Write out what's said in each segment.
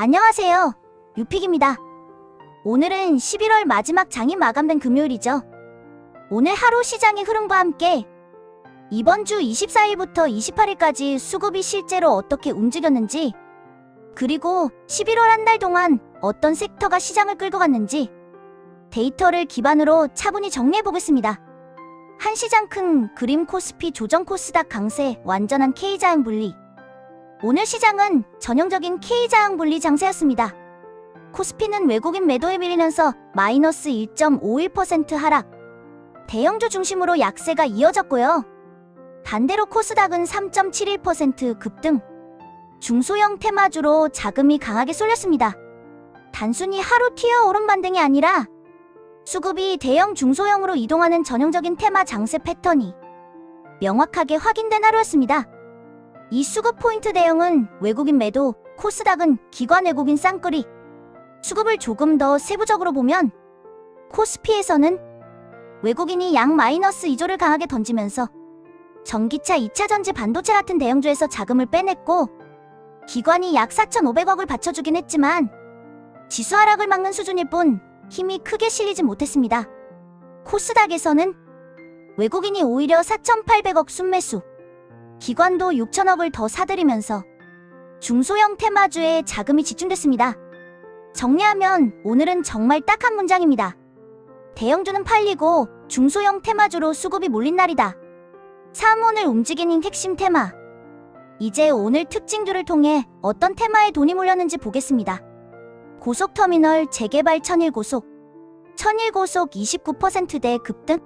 안녕하세요. 유픽입니다. 오늘은 11월 마지막 장이 마감된 금요일이죠. 오늘 하루 시장의 흐름과 함께 이번 주 24일부터 28일까지 수급이 실제로 어떻게 움직였는지, 그리고 11월 한 달 동안 어떤 섹터가 시장을 끌고 갔는지 데이터를 기반으로 차분히 정리해보겠습니다. 한 시장 큰 그림 코스피 조정 코스닥 강세 완전한 K자양 분리. 오늘 시장은 전형적인 K자양 분리 장세였습니다. 코스피는 외국인 매도에 밀리면서 마이너스 1.51% 하락, 대형주 중심으로 약세가 이어졌고요. 반대로 코스닥은 3.71% 급등, 중소형 테마주로 자금이 강하게 쏠렸습니다. 단순히 하루 튀어오른 반등이 아니라 수급이 대형 중소형으로 이동하는 전형적인 테마 장세 패턴이 명확하게 확인된 하루였습니다. 이 수급 포인트 대응은 외국인 매도, 코스닥은 기관 외국인 쌍끌이. 수급을 조금 더 세부적으로 보면 코스피에서는 외국인이 양 마이너스 2조를 강하게 던지면서 전기차, 2차전지, 반도체 같은 대형주에서 자금을 빼냈고, 기관이 약 4,500억을 받쳐주긴 했지만 지수 하락을 막는 수준일 뿐 힘이 크게 실리지 못했습니다. 코스닥에서는 외국인이 오히려 4,800억 순매수, 기관도 6천억을 더 사들이면서 중소형 테마주에 자금이 집중됐습니다. 정리하면 오늘은 정말 딱 한 문장입니다. 대형주는 팔리고 중소형 테마주로 수급이 몰린 날이다. 오늘 움직이는 핵심 테마. 이제 오늘 특징주를 통해 어떤 테마에 돈이 몰렸는지 보겠습니다. 고속터미널 재개발 천일고속. 천일고속 29%대 급등.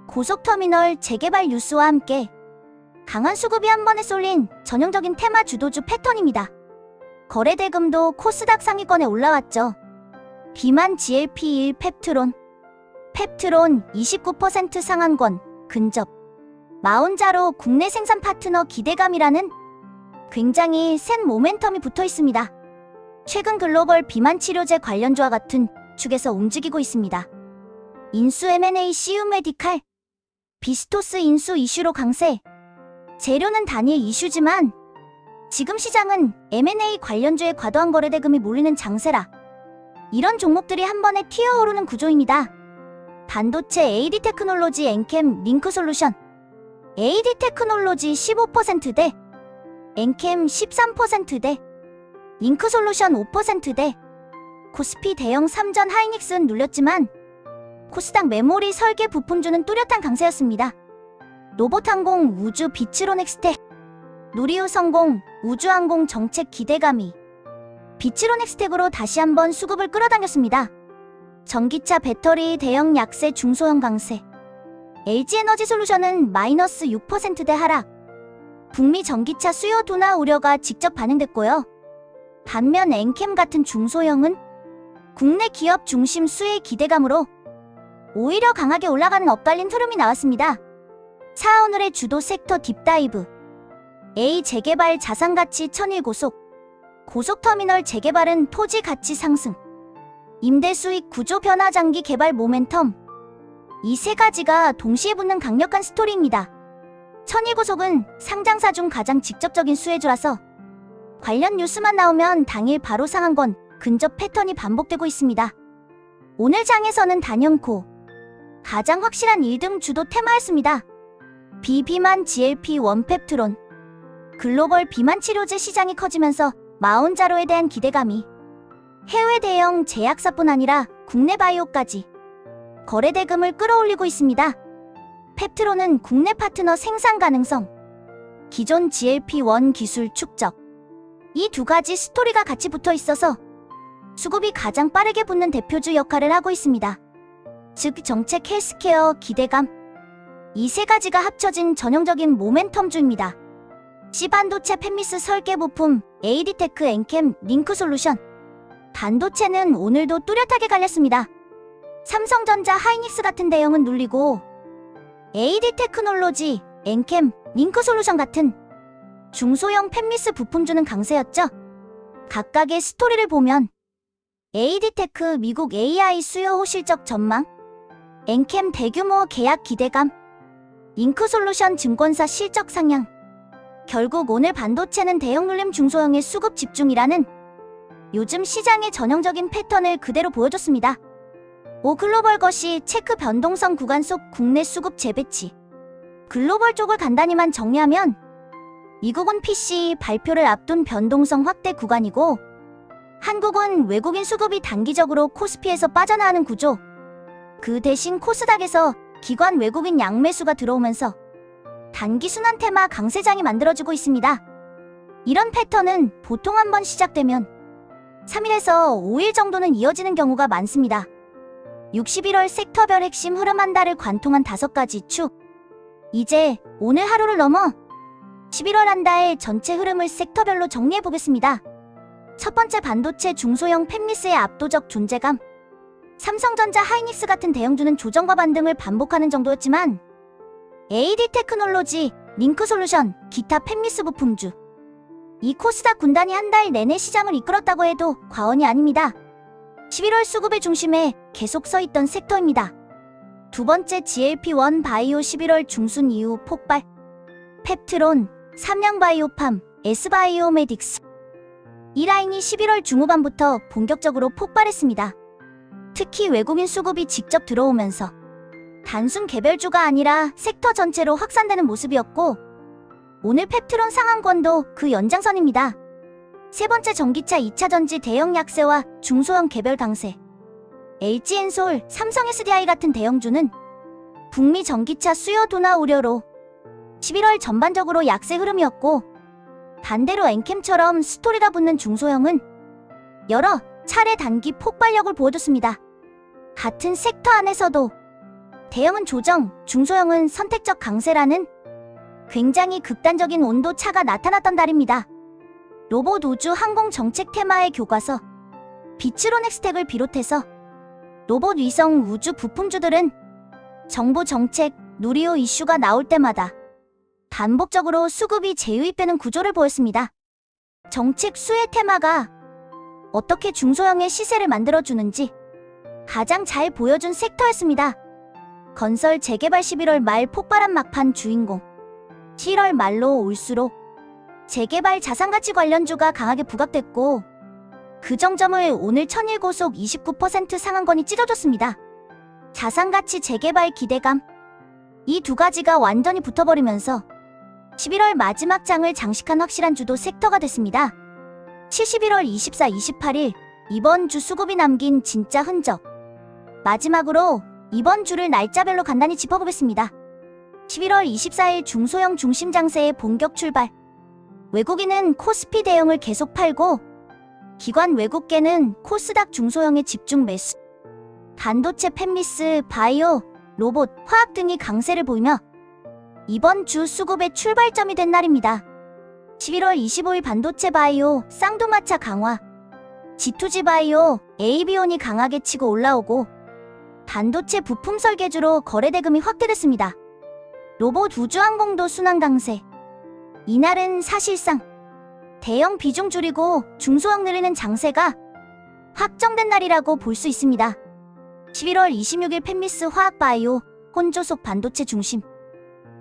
고속터미널 재개발 뉴스와 함께 강한 수급이 한 번에 쏠린 전형적인 테마 주도주 패턴입니다. 거래대금도 코스닥 상위권에 올라왔죠. 비만 GLP-1 펩트론. 펩트론 29% 상한권 근접. 마운자로 국내 생산 파트너 기대감이라는 굉장히 센 모멘텀이 붙어 있습니다. 최근 글로벌 비만 치료제 관련주와 같은 축에서 움직이고 있습니다. 인수 M&A CU 메디칼. 비스토스 인수 이슈로 강세. 재료는 단일 이슈지만 지금 시장은 M&A 관련주의 과도한 거래대금이 몰리는 장세라 이런 종목들이 한 번에 튀어오르는 구조입니다. 반도체 AD 테크놀로지 엔캠 링크솔루션. AD 테크놀로지 15%대, 엔캠 13%대, 링크솔루션 5%대. 코스피 대형 3전 하이닉스는 눌렸지만 코스닥 메모리 설계 부품주는 뚜렷한 강세였습니다. 로봇항공 우주 비츠로넥스테. 누리우 성공 우주항공 정책 기대감이 비츠로넥스텍으로 다시 한번 수급을 끌어당겼습니다. 전기차 배터리 대형 약세 중소형 강세. LG에너지솔루션은 마이너스 6%대 하락. 북미 전기차 수요 둔화 우려가 직접 반영됐고요. 반면 엔캠 같은 중소형은 국내 기업 중심 수혜 기대감으로 오히려 강하게 올라가는 엇갈린 흐름이 나왔습니다. 오늘의 주도 섹터 딥다이브. A 재개발 자산가치 천일고속. 고속터미널 재개발은 토지 가치 상승. 임대수익 구조 변화 장기 개발 모멘텀. 이 세 가지가 동시에 붙는 강력한 스토리입니다. 천일고속은 상장사 중 가장 직접적인 수혜주라서 관련 뉴스만 나오면 당일 바로 상한권 근접 패턴이 반복되고 있습니다. 오늘 장에서는 단연코 가장 확실한 1등 주도 테마였습니다. 비만 GLP-1 펩트론. 글로벌 비만 치료제 시장이 커지면서 마운자로에 대한 기대감이 해외 대형 제약사뿐 아니라 국내 바이오까지 거래대금을 끌어올리고 있습니다. 펩트론은 국내 파트너 생산 가능성, 기존 GLP-1 기술 축적, 이 두 가지 스토리가 같이 붙어 있어서 수급이 가장 빠르게 붙는 대표주 역할을 하고 있습니다. 즉 정책 헬스케어 기대감. 이 세 가지가 합쳐진 전형적인 모멘텀주입니다. C반도체 팹미스 설계 부품, AD테크 엔캠 링크솔루션. 반도체는 오늘도 뚜렷하게 갈렸습니다. 삼성전자 하이닉스 같은 대형은 눌리고 AD 테크놀로지, 엔캠, 링크솔루션 같은 중소형 팹미스 부품주는 강세였죠. 각각의 스토리를 보면 AD테크 미국 AI 수요 실적 전망, 엔캠 대규모 계약 기대감, 링크솔루션 증권사 실적 상향. 결국 오늘 반도체는 대형 눌림 중소형의 수급 집중이라는 요즘 시장의 전형적인 패턴을 그대로 보여줬습니다. 글로벌 것이 체크 변동성 구간 속 국내 수급 재배치. 글로벌 쪽을 간단히만 정리하면 미국은 PC 발표를 앞둔 변동성 확대 구간이고 한국은 외국인 수급이 단기적으로 코스피에서 빠져나가는 구조. 그 대신 코스닥에서 기관 외국인 양매수가 들어오면서 단기 순환 테마 강세장이 만들어지고 있습니다. 이런 패턴은 보통 한번 시작되면 3일에서 5일 정도는 이어지는 경우가 많습니다. 61월 섹터별 핵심 흐름 한 달을 관통한 5가지 축. 이제 오늘 하루를 넘어 11월 한 달 전체 흐름을 섹터별로 정리해 보겠습니다. 첫 번째, 반도체 중소형 팹리스의 압도적 존재감. 삼성전자, 하이닉스 같은 대형주는 조정과 반등을 반복하는 정도였지만 AD 테크놀로지, 링크솔루션, 기타 팹리스 부품주, 이 코스닥 군단이 한 달 내내 시장을 이끌었다고 해도 과언이 아닙니다. 11월 수급의 중심에 계속 서 있던 섹터입니다. 두 번째, GLP-1 바이오 11월 중순 이후 폭발. 펩트론, 삼양바이오팜, S바이오메딕스. 이 라인이 11월 중후반부터 본격적으로 폭발했습니다. 특히 외국인 수급이 직접 들어오면서 단순 개별주가 아니라 섹터 전체로 확산되는 모습이었고 오늘 펩트론 상한권도 그 연장선입니다. 세 번째, 전기차 2차전지 대형 약세와 중소형 개별 강세. LG엔솔, 삼성 SDI 같은 대형주는 북미 전기차 수요 둔화 우려로 11월 전반적으로 약세 흐름이었고 반대로 엔캠처럼 스토리가 붙는 중소형은 여러 차례 단기 폭발력을 보여줬습니다. 같은 섹터 안에서도 대형은 조정, 중소형은 선택적 강세라는 굉장히 극단적인 온도 차가 나타났던 달입니다. 로봇, 우주, 항공 정책 테마의 교과서 비츠로넥스텍을 비롯해서 로봇, 위성, 우주 부품주들은 정부 정책, 누리호 이슈가 나올 때마다 반복적으로 수급이 재유입되는 구조를 보였습니다. 정책 수혜 테마가 어떻게 중소형의 시세를 만들어주는지 가장 잘 보여준 섹터였습니다. 건설, 재개발 11월 말 폭발한 막판 주인공. 7월 말로 올수록 재개발 자산가치 관련주가 강하게 부각됐고 그 정점을 오늘 천일고속 29% 상한권이 찢어졌습니다. 자산가치, 재개발 기대감, 이 두 가지가 완전히 붙어버리면서 11월 마지막 장을 장식한 확실한 주도 섹터가 됐습니다. 71월 24, 28일 이번 주 수급이 남긴 진짜 흔적. 마지막으로 이번 주를 날짜별로 간단히 짚어보겠습니다. 11월 24일 중소형 중심 장세의 본격 출발. 외국인은 코스피 대형을 계속 팔고 기관 외국계는 코스닥 중소형에 집중 매수. 반도체, 팹리스, 바이오, 로봇, 화학 등이 강세를 보이며 이번 주 수급의 출발점이 된 날입니다. 11월 25일 반도체 바이오, 쌍두마차 강화. G2G 바이오, AB온이 강하게 치고 올라오고 반도체 부품 설계주로 거래 대금이 확대됐습니다. 로봇, 우주, 항공도 순환 강세. 이날은 사실상 대형 비중 줄이고 중소형 늘리는 장세가 확정된 날이라고 볼 수 있습니다. 11월 26일 팹리스, 화학, 바이오, 혼조속 반도체 중심.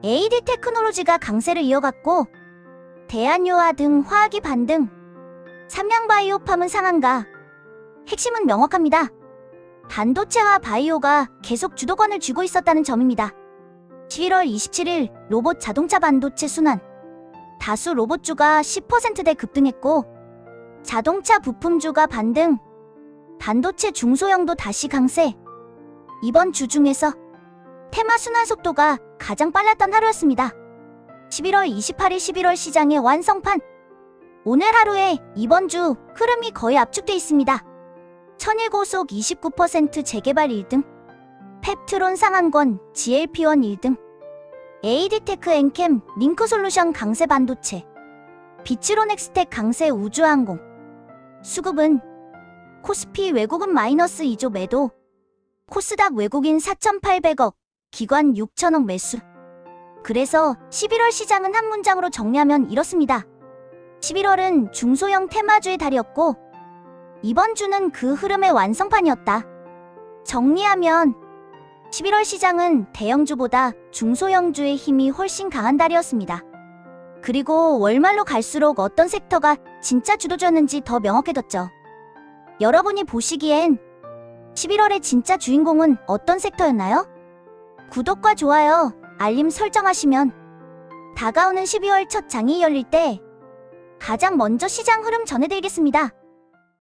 AD 테크놀로지가 강세를 이어갔고 대한요아 등 화학이 반등. 삼양바이오팜은 상한가. 핵심은 명확합니다. 반도체와 바이오가 계속 주도권을 쥐고 있었다는 점입니다. 11월 27일 로봇, 자동차, 반도체 순환. 다수 로봇주가 10%대 급등했고 자동차 부품주가 반등. 반도체 중소형도 다시 강세. 이번 주 중에서 테마 순환 속도가 가장 빨랐던 하루였습니다. 11월 28일 11월 시장의 완성판. 오늘 하루에 이번 주 흐름이 거의 압축돼 있습니다. 천일고속 29% 재개발 1등, 펩트론 상한권, GLP-1 1등, AD테크, 엔캠, 링크솔루션 강세, 반도체, 비츠로넥스텍 강세, 우주항공. 수급은 코스피 외국인 마이너스 2조 매도, 코스닥 외국인 4,800억, 기관 6,000억 매수. 그래서 11월 시장은 한 문장으로 정리하면 이렇습니다. 11월은 중소형 테마주의 달이었고 이번 주는 그 흐름의 완성판이었다. 정리하면 11월 시장은 대형주보다 중소형주의 힘이 훨씬 강한 달이었습니다. 그리고 월말로 갈수록 어떤 섹터가 진짜 주도주였는지 더 명확해졌죠. 여러분이 보시기엔 11월의 진짜 주인공은 어떤 섹터였나요? 구독과 좋아요, 알림 설정하시면 다가오는 12월 첫 장이 열릴 때 가장 먼저 시장 흐름 전해드리겠습니다.